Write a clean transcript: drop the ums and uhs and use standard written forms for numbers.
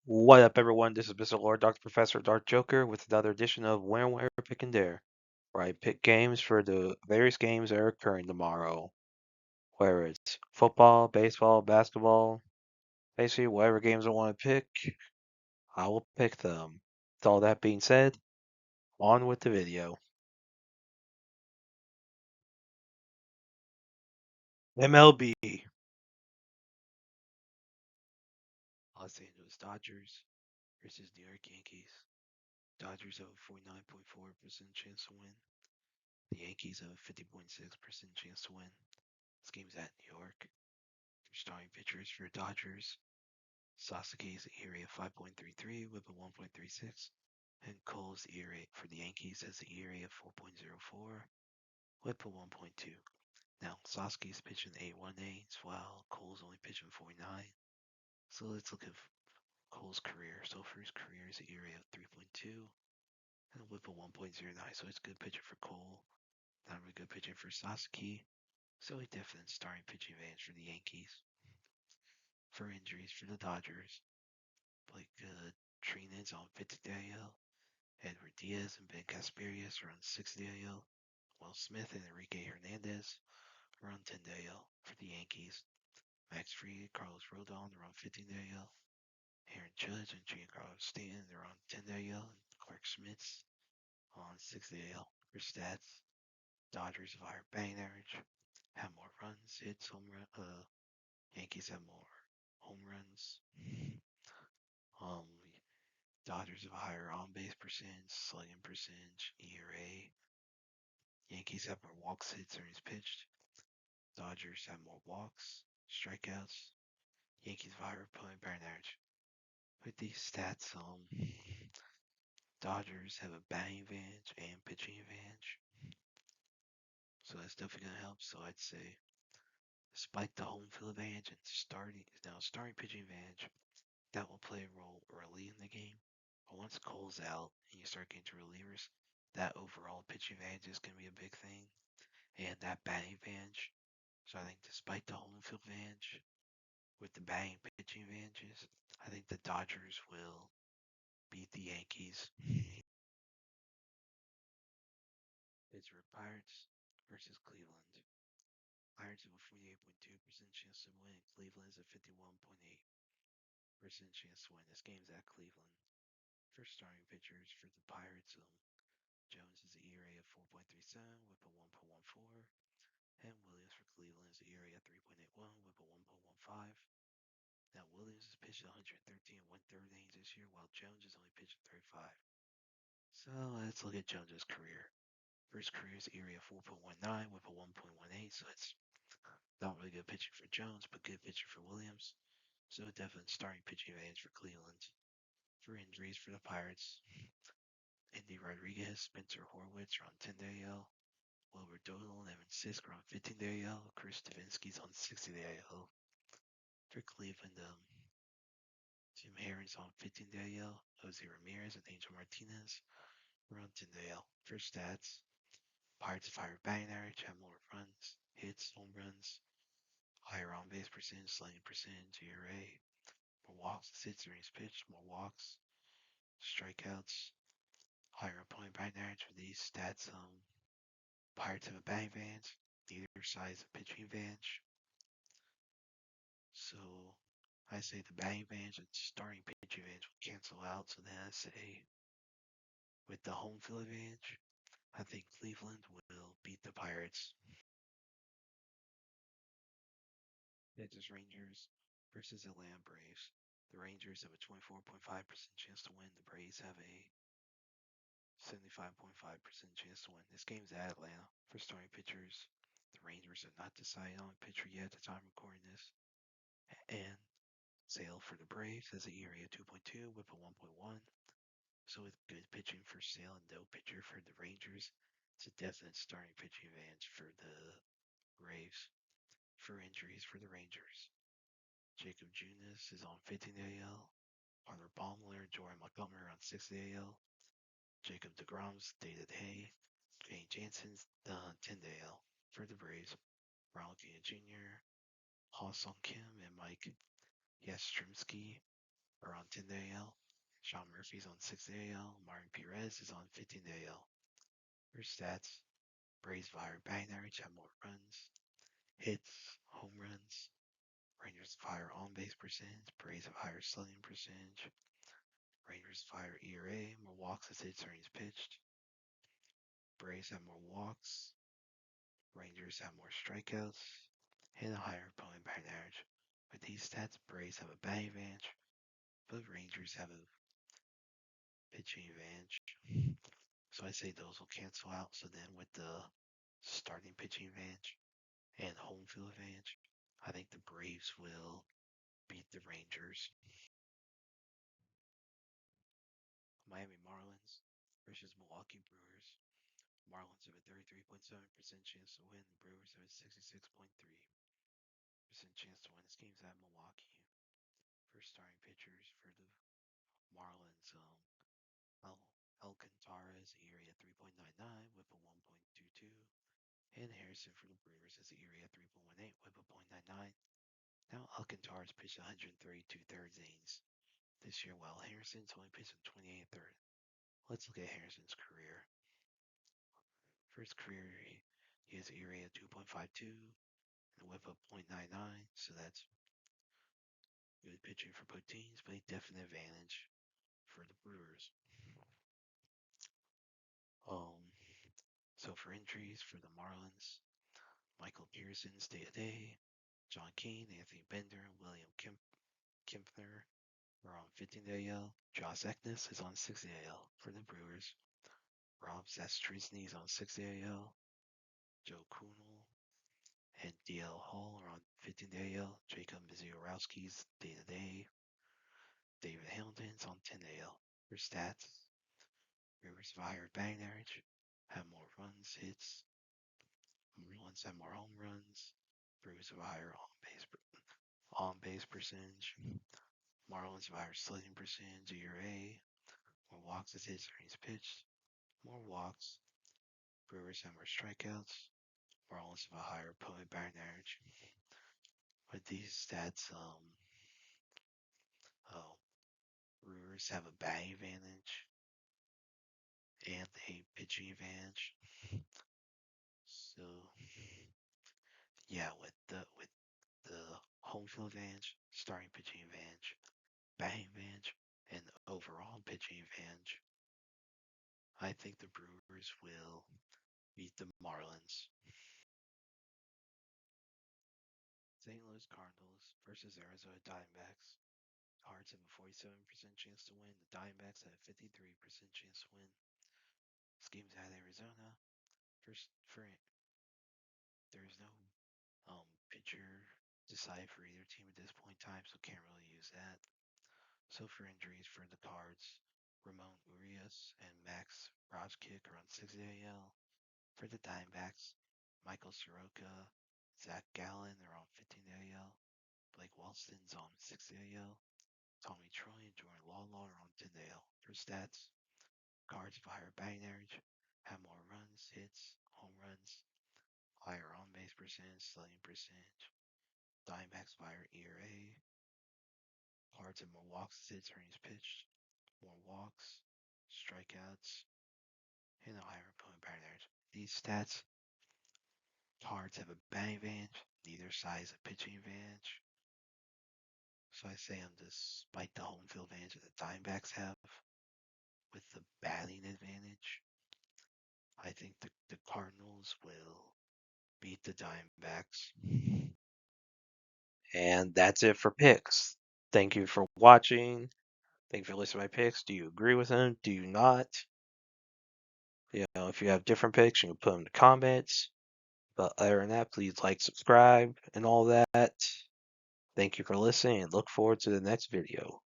What up, everyone? This is Mr. Lord, Dr. Professor, Dark Joker, with another edition of When, Where, Pick, and Dare, where I pick games for the various games that are occurring tomorrow. Whether it's football, baseball, basketball, basically whatever games I want to pick, I will pick them. With all that being said, on with the video. MLB. Los Angeles Dodgers versus New York Yankees. Dodgers have a 49.4% chance to win. The Yankees have a 50.6% chance to win. This game's at New York. Starting pitchers for Dodgers. Sasuke is the ERA of 5.33, whip of 1.36. And Cole's ERA for the Yankees has the ERA of 4.04, whip of 1.2. Now, Sasuke's pitching 8.18, while Cole's only pitching 4.9. So let's look at Cole's career. So for his career is an ERA of 3.2 and a whip of 1.09. So it's good pitching for Cole. Not really good pitching for Sasuke. So a definite starting pitching advantage for the Yankees. For injuries for the Dodgers, Blake Trina's on 50 IL. Edward Diaz and Ben Casparius are on 60 IL. Will Smith and Enrique Hernandez are on 10 IL for the Yankees. Max Fried, Carlos Rodon are on 15 IL. Aaron Judge and Giancarlo Stanton are on 10 IL. And Clark Schmitz on 60 IL. For stats, Dodgers have higher batting average, have more runs, hits, home run. Yankees have more home runs. Um, Dodgers have a higher on base percentage, slugging percentage, ERA. Yankees have more walks, hits, earnings pitched. Dodgers have more walks, strikeouts. Yankees have higher opponent batting average. With these stats, Dodgers have a batting advantage and pitching advantage. So that's definitely gonna help. So I'd say, despite the home field advantage and starting pitching advantage, that will play a role early in the game. But once Cole's out and you start getting to relievers, that overall pitching advantage is going to be a big thing. And that batting advantage. So I think despite the home field advantage, with the batting pitching advantages, I think the Dodgers will beat the Yankees. Pittsburgh Pirates versus Cleveland. Pirates have a 48.2% chance to win. Cleveland has a 51.8% chance to win. This game's at Cleveland. First starting pitchers for the Pirates, Jones is an ERA of 4.37 with a 1.14, and Williams for Cleveland is an ERA of 3.81 with a 1.15. Now Williams has pitched 113 and one-third innings this year, while Jones has only pitched 35. So let's look at Jones's career. First career is ERA of 4.19 with a 1.18, so it's not really good pitching for Jones, but good pitching for Williams. So definitely starting pitching advantage for Cleveland. For injuries for the Pirates, Andy Rodriguez, Spencer Horwitz are on 10 AL. Wilbur Doyle and Evan Sisk are on 15 AL. Chris Stavinsky's on 60 AL. For Cleveland, Jim Herring's on 15 AL. Jose Ramirez and Angel Martinez are on 10 AL. For stats, Pirates have higher batting average, have more runs, hits, home runs, higher on base percentage, slugging percentage, ERA, more walks, hits, innings pitched, more walks, strikeouts, higher opponent batting average. For these stats, Pirates have a batting advantage, neither side has a pitching advantage. So I say the batting advantage and starting pitching advantage will cancel out. So then I say with the home field advantage, I think Cleveland will beat the Pirates. Texas Rangers versus Atlanta Braves. The Rangers have a 24.5% chance to win. The Braves have a 75.5% chance to win. This game's at Atlanta. For starting pitchers, the Rangers have not decided on a pitcher yet at the time of recording this. And Sale for the Braves has an ERA of 2.2 with a 1.1. So with good pitching for Sale and no pitcher for the Rangers, it's a definite starting pitching advantage for the Braves. For injuries for the Rangers, Jacob Junis is on 15 AL. Arthur Baumler and Jordan Montgomery are on 60 AL. Jacob DeGrom's day-to-day. Jane Jansen's 10 AL. For the Braves, Ronald Jr., Ha Sung Kim, and Mike Yastrzemski are on 10 AL. Sean Murphy's on 6 AL. Martin Perez is on 15 AL. For stats, Braves of higher batting average have more runs, hits, home runs. Rangers of higher on base percentage. Braves have higher slugging percentage. Rangers of higher ERA, more walks as hits are pitched. Braves have more walks. Rangers have more strikeouts and a higher opponent batting average. With these stats, Braves have a batting advantage, but Rangers have a pitching advantage. So I say those will cancel out. So then with the starting pitching advantage and home field advantage, I think the Braves will beat the Rangers. Miami Marlins versus Milwaukee Brewers. Marlins have a 33.7% chance to win. The Brewers have a 66.3% chance to win. This game's at Milwaukee. First starting pitchers for the Marlins, Alcantara is ERA at 3.99 with a 1.22, and Harrison for the Brewers is ERA at 3.18 with a .99. Now Alcantara's pitched 132 thirds innings this year, while Harrison's only pitched 28 thirds. Let's look at Harrison's career. First career, he has ERA at 2.52 and a whip of .99, so that's good pitching for both teams, but a definite advantage for the Brewers. So for injuries for the Marlins, Michael Pearson's day-to-day, John Keane, Anthony Bender, William Kempner are on 15 AL. Josh Eknes is on 6 AL for the Brewers. Rob Zastrisny is on 6 AL. Joe Kunal and DL Hall are on 15 AL. Jacob Misiorowski's day-to-day. David Hamilton's on 10 AL. For stats, Brewers have a higher batting average, have more runs, hits. Marlins have more home runs. Brewers have a higher on-base percentage. Marlins have a higher slugging percentage, ERA. More walks as hits are pitched. More walks. Brewers have more strikeouts. Marlins have a higher opponent batting average. With these stats, Brewers have a batting advantage and a pitching advantage. So yeah, with the home field advantage, starting pitching advantage, batting advantage, and overall pitching advantage, I think the Brewers will beat the Marlins. St. Louis Cardinals versus Arizona Diamondbacks. Cards have a 47% chance to win. The Diamondbacks have a 53% chance to win. This game's at Arizona. There's no pitcher decide for either team at this point in time, so can't really use that. So for injuries for the Cards, Ramon Urias and Max Rajkic are on 6 AL. For the Diamondbacks, Michael Soroka, Zach Gallen are on 15 AL. Blake Walston's on 6 AL. Tommy Troy and Jordan Lawlar are on 10 AL. For stats, Cards have a higher batting average, have more runs, hits, home runs, higher on-base percentage, slugging percentage. Diamondbacks have higher ERA. Cards have more walks as hits are pitched, more walks, strikeouts, and a higher opponent batting average. These stats, Cards have a batting advantage, neither side has a pitching advantage. So I say despite the home field advantage that the Diamondbacks have, with the batting advantage, I think the Cardinals will beat the Diamondbacks. And that's it for picks. Thank you for watching. Thank you for listening to my picks. Do you agree with them? Do you not? If you have different picks, you can put them in the comments. But other than that, please like, subscribe, and all that. Thank you for listening, and look forward to the next video.